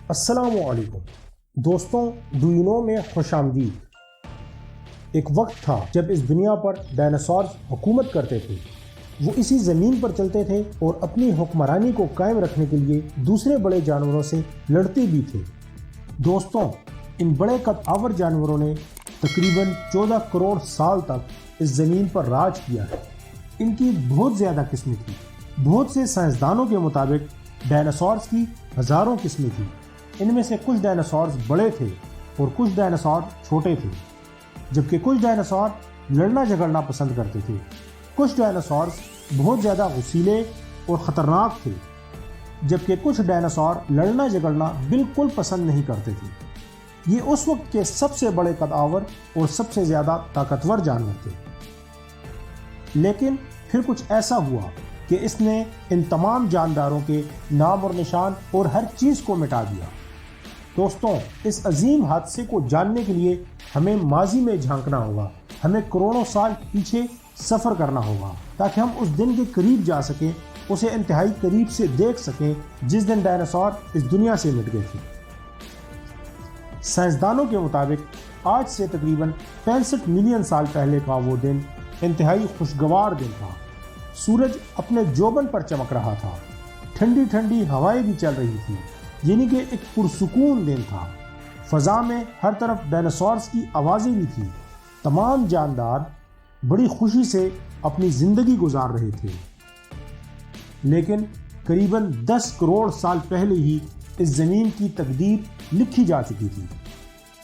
السلام علیکم دوستوں، ڈوینو میں خوش آمدید۔ ایک وقت تھا جب اس دنیا پر ڈائناسورز حکومت کرتے تھے۔ وہ اسی زمین پر چلتے تھے اور اپنی حکمرانی کو قائم رکھنے کے لیے دوسرے بڑے جانوروں سے لڑتے بھی تھے۔ دوستوں، ان بڑے قد آور جانوروں نے تقریباً 14 کروڑ سال تک اس زمین پر راج کیا ہے۔ ان کی بہت زیادہ قسمیں تھیں۔ بہت سے سائنسدانوں کے مطابق ڈائناسورز کی ہزاروں قسمیں تھیں۔ ان میں سے کچھ ڈائناسورز بڑے تھے اور کچھ ڈائناسور چھوٹے تھے، جبکہ کچھ ڈائناسور لڑنا جھگڑنا پسند کرتے تھے۔ کچھ ڈائناسورز بہت زیادہ غصیلے اور خطرناک تھے، جبکہ کچھ ڈائناسور لڑنا جھگڑنا بالکل پسند نہیں کرتے تھے۔ یہ اس وقت کے سب سے بڑے قد آور اور سب سے زیادہ طاقتور جانور تھے۔ لیکن پھر کچھ ایسا ہوا کہ اس نے ان تمام جانداروں کے نام اور نشان اور ہر چیز کو مٹا دیا۔ دوستوں، اس عظیم حادثے کو جاننے کے لیے ہمیں ماضی میں جھانکنا ہوگا۔ ہمیں کروڑوں سال پیچھے سفر کرنا ہوگا تاکہ ہم اس دن کے قریب جا سکیں، اسے انتہائی قریب سے دیکھ سکیں جس دن ڈائناسور اس دنیا سے مٹ گئے تھے۔ سائنسدانوں کے مطابق آج سے تقریباً 65 ملین سال پہلے کا وہ دن انتہائی خوشگوار دن تھا۔ سورج اپنے جوبن پر چمک رہا تھا، ٹھنڈی ٹھنڈی ہوائیں بھی چل رہی تھی، یعنی کہ ایک پرسکون دن تھا۔ فضا میں ہر طرف ڈائناسورز کی آوازیں بھی تھیں۔ تمام جاندار بڑی خوشی سے اپنی زندگی گزار رہے تھے۔ لیکن قریباً 10 کروڑ سال پہلے ہی اس زمین کی تقدیر لکھی جا چکی تھی۔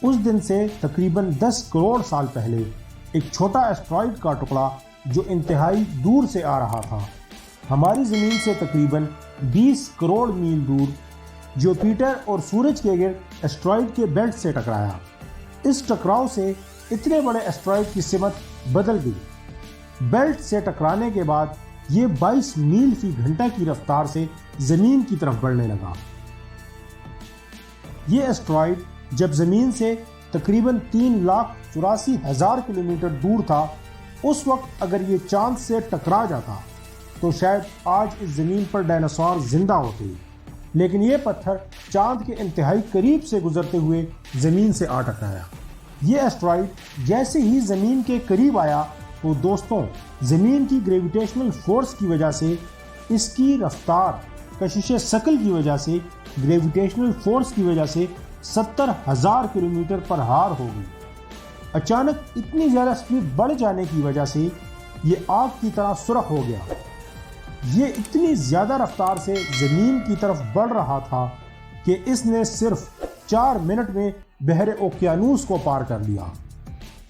اس دن سے تقریباً 10 کروڑ سال پہلے ایک چھوٹا ایسٹرائیڈ کا ٹکڑا جو انتہائی دور سے آ رہا تھا، ہماری زمین سے تقریباً 20 کروڑ میل دور جوپیٹر اور سورج کے گرد ایسٹرائیڈ کے بیلٹ سے ٹکرایا۔ اس ٹکراؤ سے اتنے بڑے ایسٹرائیڈ کی سمت بدل گئی۔ بیلٹ سے ٹکرانے کے بعد یہ 22 میل فی گھنٹہ کی رفتار سے زمین کی طرف بڑھنے لگا۔ یہ ایسٹرائیڈ جب زمین سے تقریباً 3,84,000 کلومیٹر دور تھا، اس وقت اگر یہ چاند سے ٹکرا جاتا تو شاید آج اس زمین پر ڈائناسور زندہ ہوتے، لیکن یہ پتھر چاند کے انتہائی قریب سے گزرتے ہوئے زمین سے آ ٹکرایا۔ یہ ایسٹرائیڈ جیسے ہی زمین کے قریب آیا تو دوستوں، زمین کی گریویٹیشنل فورس کی وجہ سے اس کی رفتار کشش ثقل کی وجہ سے گریویٹیشنل فورس کی وجہ سے 70,000 کلومیٹر پر ہار ہو گئی۔ اچانک اتنی زیادہ سپیڈ بڑھ جانے کی وجہ سے یہ آگ کی طرح سرخ ہو گیا۔ یہ اتنی زیادہ رفتار سے زمین کی طرف بڑھ رہا تھا کہ اس نے صرف 4 منٹ میں بحر اوقیانوس کو پار کر لیا۔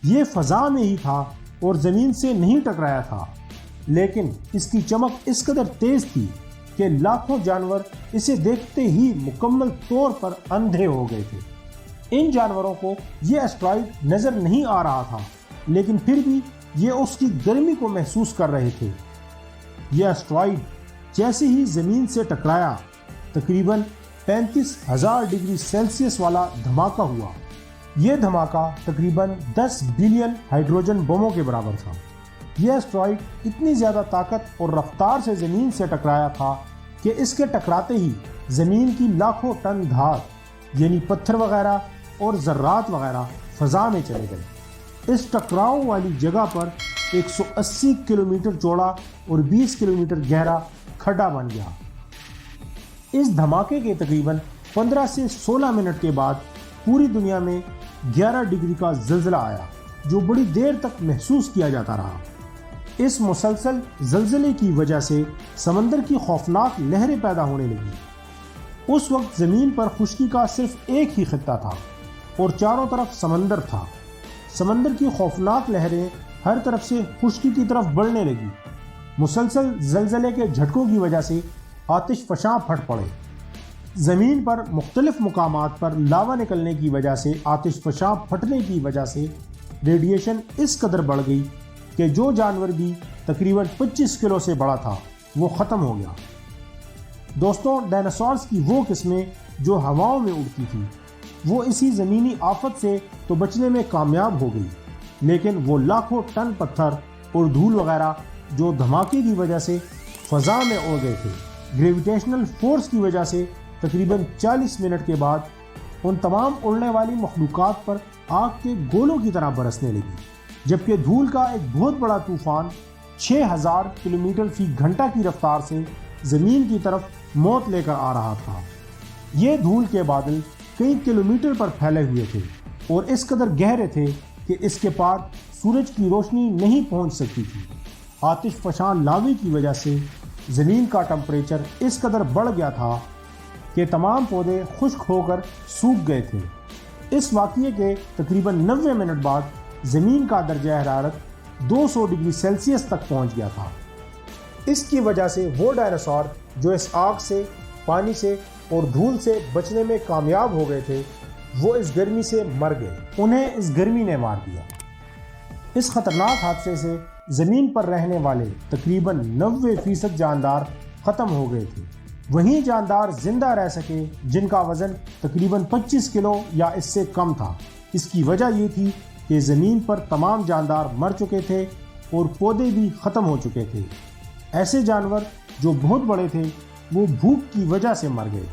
یہ فضا میں ہی تھا اور زمین سے نہیں ٹکرایا تھا، لیکن اس کی چمک اس قدر تیز تھی کہ لاکھوں جانور اسے دیکھتے ہی مکمل طور پر اندھے ہو گئے تھے۔ ان جانوروں کو یہ ایسٹرائیڈ نظر نہیں آ رہا تھا، لیکن پھر بھی یہ اس کی گرمی کو محسوس کر رہے تھے۔ یہ ایسٹرائیڈ جیسے ہی زمین سے ٹکرایا، تقریباً 35,000 ڈگری سیلسیس والا دھماکہ ہوا۔ یہ دھماکہ تقریباً 10 بلین ہائیڈروجن بموں کے برابر تھا۔ یہ ایسٹرائیڈ اتنی زیادہ طاقت اور رفتار سے زمین سے ٹکرایا تھا کہ اس کے ٹکراتے ہی زمین کی لاکھوں ٹن دھات یعنی پتھر وغیرہ اور ذرات وغیرہ فضا میں چلے گئے۔ اس ٹکراؤ والی جگہ پر 180 کلومیٹر چوڑا اور 20 کلومیٹر گہرا کھڈا بن گیا۔ اس دھماکے کے تقریباً 15 سے 16 منٹ کے بعد پوری دنیا میں 11 ڈگری کا زلزلہ آیا، جو بڑی دیر تک محسوس کیا جاتا رہا۔ اس مسلسل زلزلے کی وجہ سے سمندر کی خوفناک لہریں پیدا ہونے لگیں۔ اس وقت زمین پر خشکی کا صرف ایک ہی خطہ تھا اور چاروں طرف سمندر تھا۔ سمندر کی خوفناک لہریں ہر طرف سے خشکی کی طرف بڑھنے لگی۔ مسلسل زلزلے کے جھٹکوں کی وجہ سے آتش فشاں پھٹ پڑے۔ زمین پر مختلف مقامات پر لاوا نکلنے کی وجہ سے آتش فشاں پھٹنے کی وجہ سے ریڈیشن اس قدر بڑھ گئی کہ جو جانور بھی تقریباً 25 کلو سے بڑا تھا وہ ختم ہو گیا۔ دوستوں، ڈائناسورز کی وہ قسمیں جو ہواؤں میں اڑتی تھیں وہ اسی زمینی آفت سے تو بچنے میں کامیاب ہو گئی، لیکن وہ لاکھوں ٹن پتھر اور دھول وغیرہ جو دھماکے کی وجہ سے فضا میں اڑ گئے تھے، گریویٹیشنل فورس کی وجہ سے تقریباً 40 منٹ کے بعد ان تمام اڑنے والی مخلوقات پر آگ کے گولوں کی طرح برسنے لگی، جبکہ دھول کا ایک بہت بڑا طوفان 6000 کلومیٹر فی گھنٹہ کی رفتار سے زمین کی طرف موت لے کر آ رہا تھا۔ یہ دھول کے بادل کئی کلومیٹر پر پھیلے ہوئے تھے اور اس قدر گہرے تھے کہ اس کے پار سورج کی روشنی نہیں پہنچ سکتی تھی۔ آتش فشاں لاوے کی وجہ سے زمین کا ٹمپریچر اس قدر بڑھ گیا تھا کہ تمام پودے خشک ہو کر سوکھ گئے تھے۔ اس واقعے کے تقریباً 90 منٹ بعد زمین کا درجہ حرارت 200 ڈگری سیلسیس تک پہنچ گیا تھا۔ اس کی وجہ سے وہ ڈائناسور جو اس آگ سے، پانی سے اور دھول سے بچنے میں کامیاب ہو گئے تھے، وہ اس گرمی سے مر گئے۔ انہیں اس گرمی نے مار دیا۔ اس خطرناک حادثے سے زمین پر رہنے والے تقریباً 90% جاندار ختم ہو گئے تھے۔ وہیں جاندار زندہ رہ سکے جن کا وزن تقریباً 25 کلو یا اس سے کم تھا۔ اس کی وجہ یہ تھی کہ زمین پر تمام جاندار مر چکے تھے اور پودے بھی ختم ہو چکے تھے۔ ایسے جانور جو بہت بڑے تھے وہ بھوک کی وجہ سے مر گئے،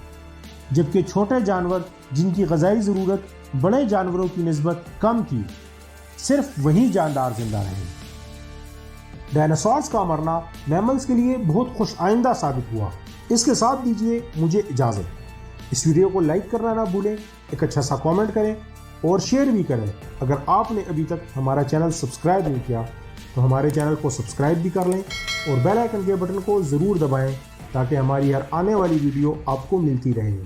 جبکہ چھوٹے جانور جن کی غذائی ضرورت بڑے جانوروں کی نسبت کم تھی، صرف وہی جاندار زندہ رہے۔ ڈائناسورز کا مرنا میملز کے لیے بہت خوش آئندہ ثابت ہوا۔ اس کے ساتھ دیجیے مجھے اجازت۔ اس ویڈیو کو لائک کرنا نہ بھولیں، ایک اچھا سا کامنٹ کریں اور شیئر بھی کریں۔ اگر آپ نے ابھی تک ہمارا چینل سبسکرائب نہیں کیا تو ہمارے چینل کو سبسکرائب بھی کر لیں اور بیل آئیکن کے بٹن کو ضرور دبائیں تاکہ ہماری ہر آنے والی ویڈیو آپ کو ملتی رہے۔